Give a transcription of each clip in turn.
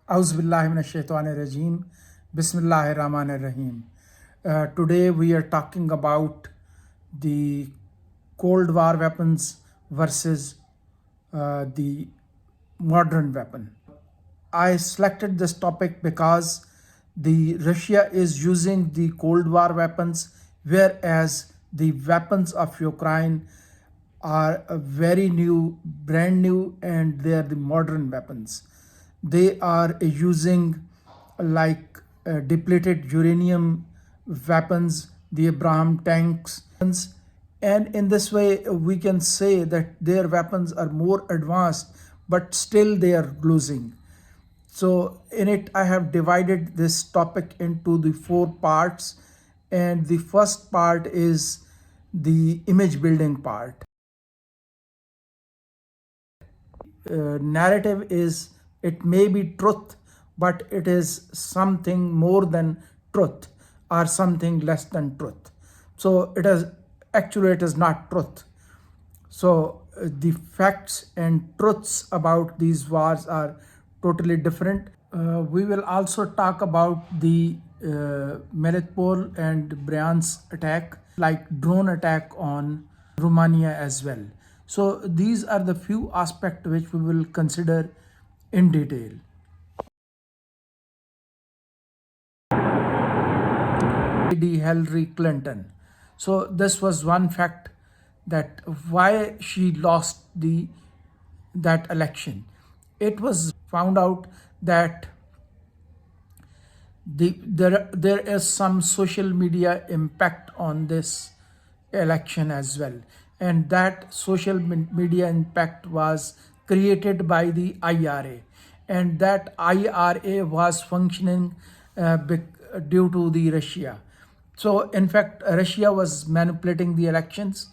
Auzubillahiminash-shaytanir-rajim. Bismillahir-rahmanir-rahim. Today we are talking about the Cold War weapons versus the modern weapon. I selected this topic because the Russia is using the Cold War weapons, whereas the weapons of Ukraine are very new, brand new, and they are the modern weapons. They are using like depleted uranium weapons, the Abraham tanks, and in this way we can say that their weapons are more advanced, but still they are losing. So in it, I have divided this topic into the 4 parts, and the first part is the image building part. Narrative is, it may be truth, but it is something more than truth or something less than truth. So it is not truth. So the facts and truths about these wars are totally different. We will also talk about the Melitopol and Bryansk attack, like drone attack on Romania as well. So these are the few aspects which we will consider in detail. Lady Hillary Clinton. So this was one fact, that why she lost that election. It was found out that there is some social media impact on this election as well, and that social media impact was created by the IRA, and that IRA was functioning due to the Russia. So in fact, Russia was manipulating the elections,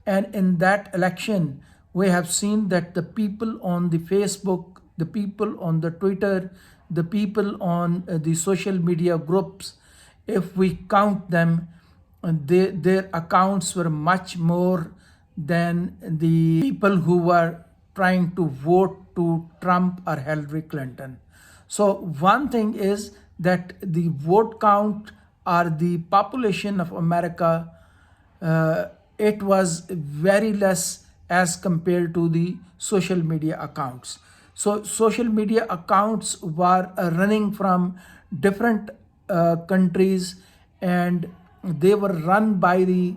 and in that election we have seen that the people on the Facebook, the people on the Twitter, the people on the social media groups, if we count them, their accounts were much more than the people who were trying to vote to Trump or Hillary Clinton. So one thing is that the vote count or the population of America, it was very less as compared to the social media accounts. So social media accounts were running from different countries, and they were run by the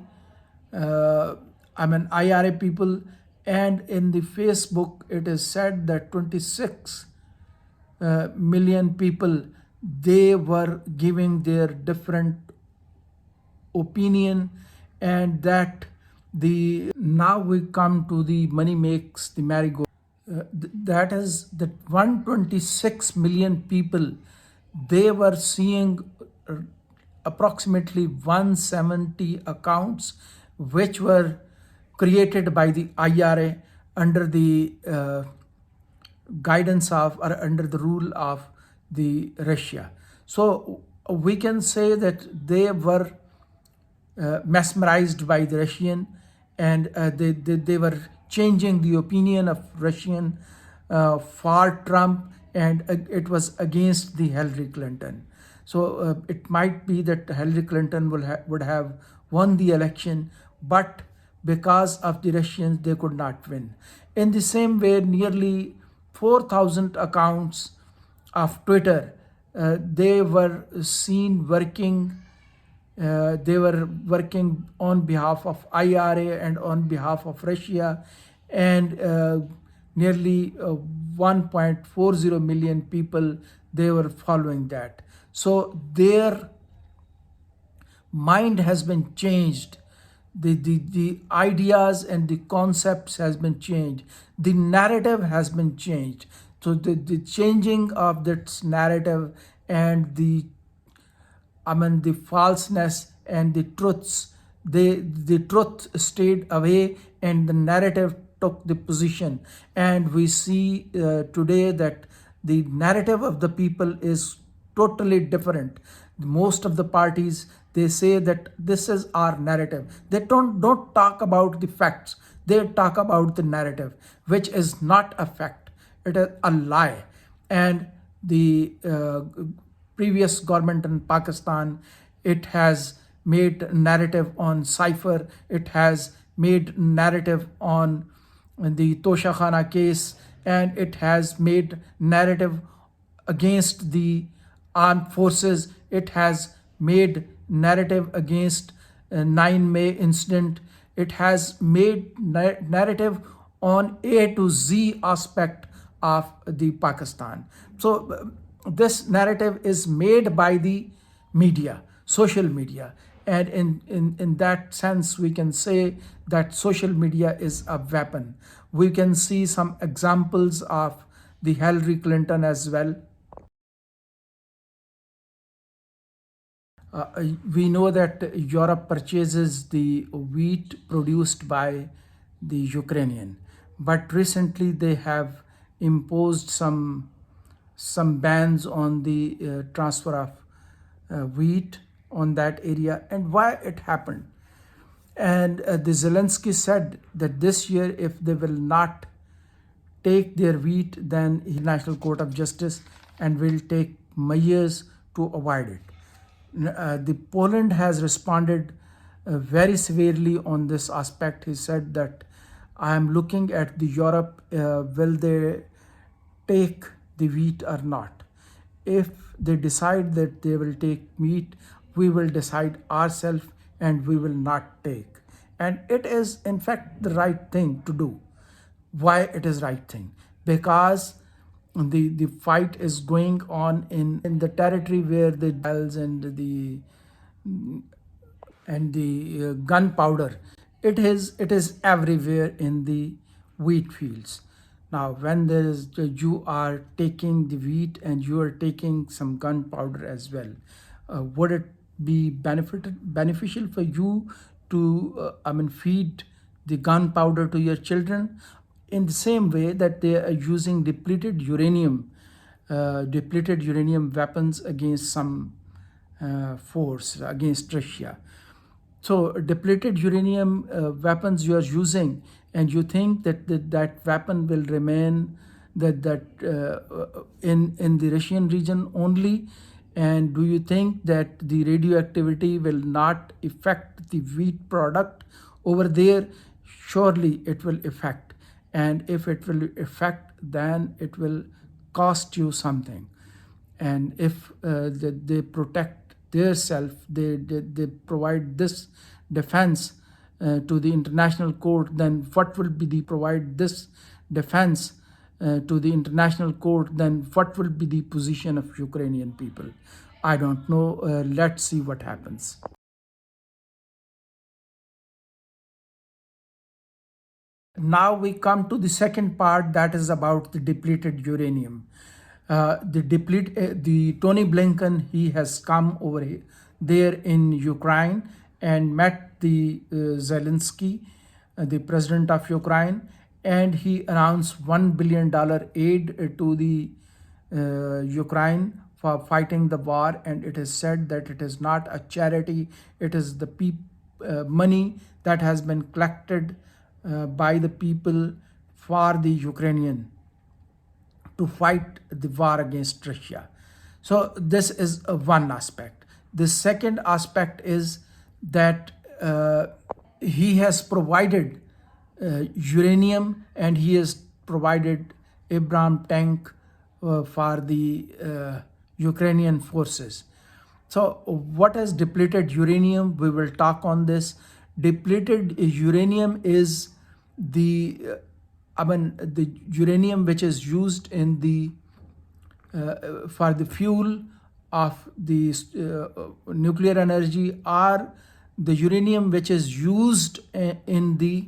IRA people. And in the Facebook, it is said that 26 million people, they were giving their different opinion, and that now we come to the money makes the merry-go. That is that 126 million people, they were seeing approximately 170 accounts which were created by the IRA under the guidance of, or under the rule of, the Russia. So we can say that they were mesmerized by the Russian, and they were changing the opinion of Russian for Trump, and it was against the Hillary Clinton. So it might be that Hillary Clinton would have won the election, but because of the Russians, they could not win. In the same way, nearly 4,000 accounts of Twitter, they were seen working. They were working on behalf of IRA and on behalf of Russia, and nearly 1.40 million people, they were following that. So their mind has been changed. The ideas and the concepts has been changed. The narrative has been changed. So the changing of this narrative and the falseness and the truths, the truth stayed away and the narrative took the position. And we see today that the narrative of the people is totally different. Most of the parties, they say that this is our narrative. They don't talk about the facts. They talk about the narrative, which is not a fact. It is a lie. And the previous government in Pakistan. It has made narrative on Cypher. It has made narrative on the Tosha Khana case, and it has made narrative against the armed forces. It has made narrative against 9 May incident. It has made narrative on A to Z aspect of the Pakistan. So this narrative is made by the media, social media. And in that sense, we can say that social media is a weapon. We can see some examples of the Hillary Clinton as well. We know that Europe purchases the wheat produced by the Ukrainian, but recently they have imposed some bans on the transfer of wheat on that area, and why it happened. And the Zelensky said that this year, if they will not take their wheat, then International Court of Justice and will take measures to avoid it. The Poland has responded very severely on this aspect. He said that I am looking at the Europe, will they take the wheat or not? If they decide that they will take meat, we will decide ourselves and we will not take. And it is in fact the right thing to do. Why it is right thing? Because the fight is going on in the territory where the bells and the gunpowder, it is everywhere in the wheat fields. Now when there is you are taking the wheat and you are taking some gunpowder as well, would it be beneficial for you to feed the gunpowder to your children? In the same way that they are using depleted uranium weapons against some force against Russia. So depleted uranium weapons you are using, and you think that that weapon will remain in the Russian region only, and do you think that the radioactivity will not affect the wheat product over there? Surely it will affect, and if it will affect, then it will cost you something. And if they protect their self, they provide this defense to the international court, then what will be the provide this defense to the international court, then what will be the position of Ukrainian people? I don't know. Let's see what happens. Now we come to the second part, that is about the depleted uranium. The Tony Blinken, he has come over there in Ukraine and met the Zelensky, the president of Ukraine, and he announced $1 billion aid to the Ukraine for fighting the war. And it is said that it is not a charity; it is the money that has been collected by the people for the Ukrainian to fight the war against Russia. So this is one aspect. The second aspect is that he has provided uranium, and he has provided Abraham tank for the Ukrainian forces. So what is depleted uranium? We will talk on this. Depleted uranium is the uranium which is used in the for the fuel of the nuclear energy, or the uranium which is used in the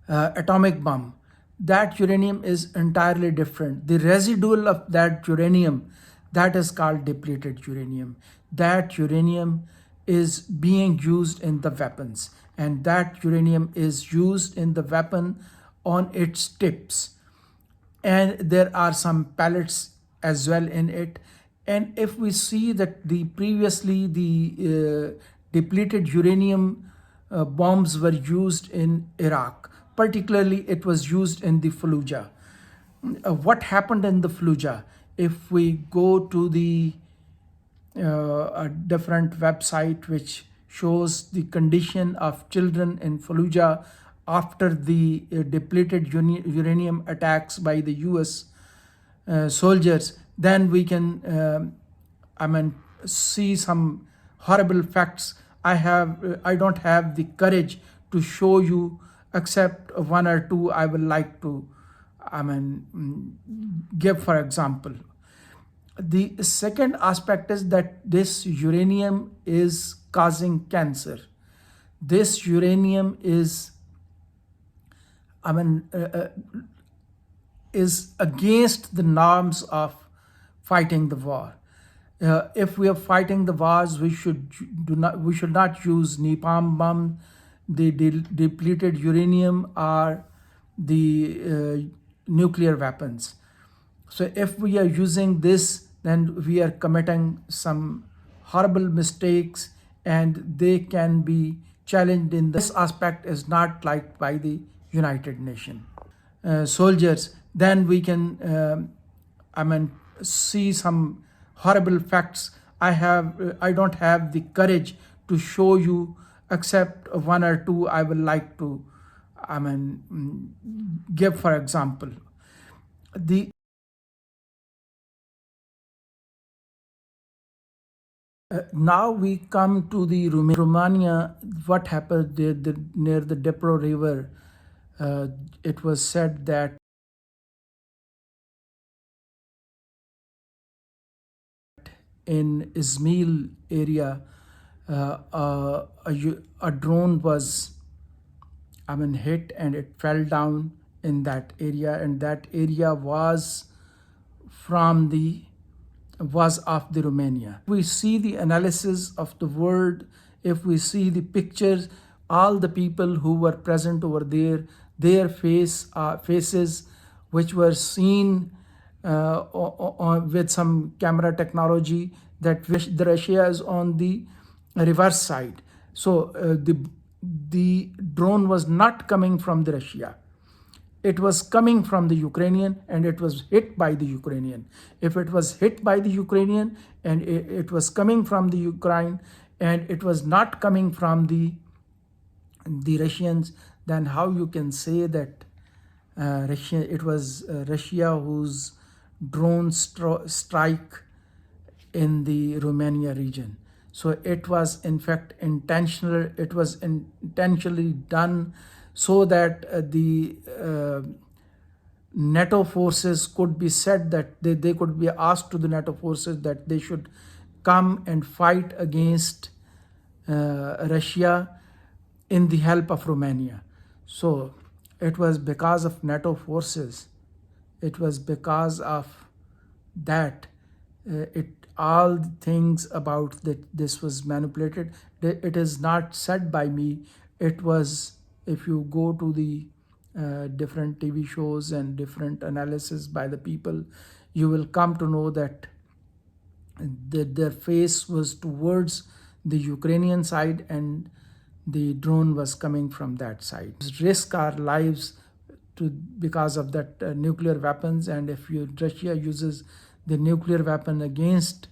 atomic bomb. That uranium is entirely different. The residual of that uranium, that is called depleted uranium. That uranium is being used in the weapons, and that uranium is used in the weapon on its tips, and there are some pellets as well in it. And if we see that the previously the depleted uranium bombs were used in Iraq, particularly it was used in the Fallujah. what happened in the Fallujah. If we go to the a different website which shows the condition of children in Fallujah after the depleted uranium attacks by the US soldiers, then we can I mean see some horrible facts. I don't have the courage to show you, except one or two I would like to give for example. The second aspect is that this uranium is causing cancer. This uranium is I mean is against the norms of fighting the war. If we are fighting the wars, we should not use napalm bomb, the depleted uranium, or the nuclear weapons. So if we are using this, then we are committing some horrible mistakes, and they can be challenged. In this aspect is not liked by the United Nations soldiers, then we can see some horrible facts. I don't have the courage to show you, except one or two I would like to give for example. The Now we come to the Romania. What happened there, near the Danube River? It was said that in Izmail area, a drone was hit, and it fell down in that area, and that area was of the Romania. We see the analysis of the world. If we see the pictures, all the people who were present over there, their faces, which were seen with some camera technology, that the Russia is on the reverse side. So the drone was not coming from the Russia. It was coming from the Ukrainian, and it was hit by the Ukrainian. If it was hit by the Ukrainian and it was coming from the Ukraine, and it was not coming from the Russians, then how you can say that it was Russia whose drone strike in the Romania region? So it was in fact intentional. It was intentionally done so that the NATO forces could be said that they could be asked to the NATO forces that they should come and fight against Russia in the help of Romania. So it was because of NATO forces. It was because of that. All the things about that this was manipulated. It is not said by me. It was, if you go to the different TV shows and different analysis by the people, you will come to know that their face was towards the Ukrainian side, and the drone was coming from that side. Risk our lives because of that nuclear weapons, and if Russia uses the nuclear weapon against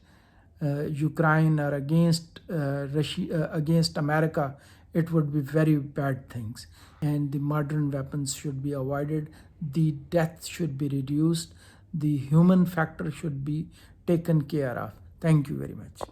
Ukraine or against against America, it would be very bad things. And the modern weapons should be avoided. The death should be reduced. The human factor should be taken care of. Thank you very much.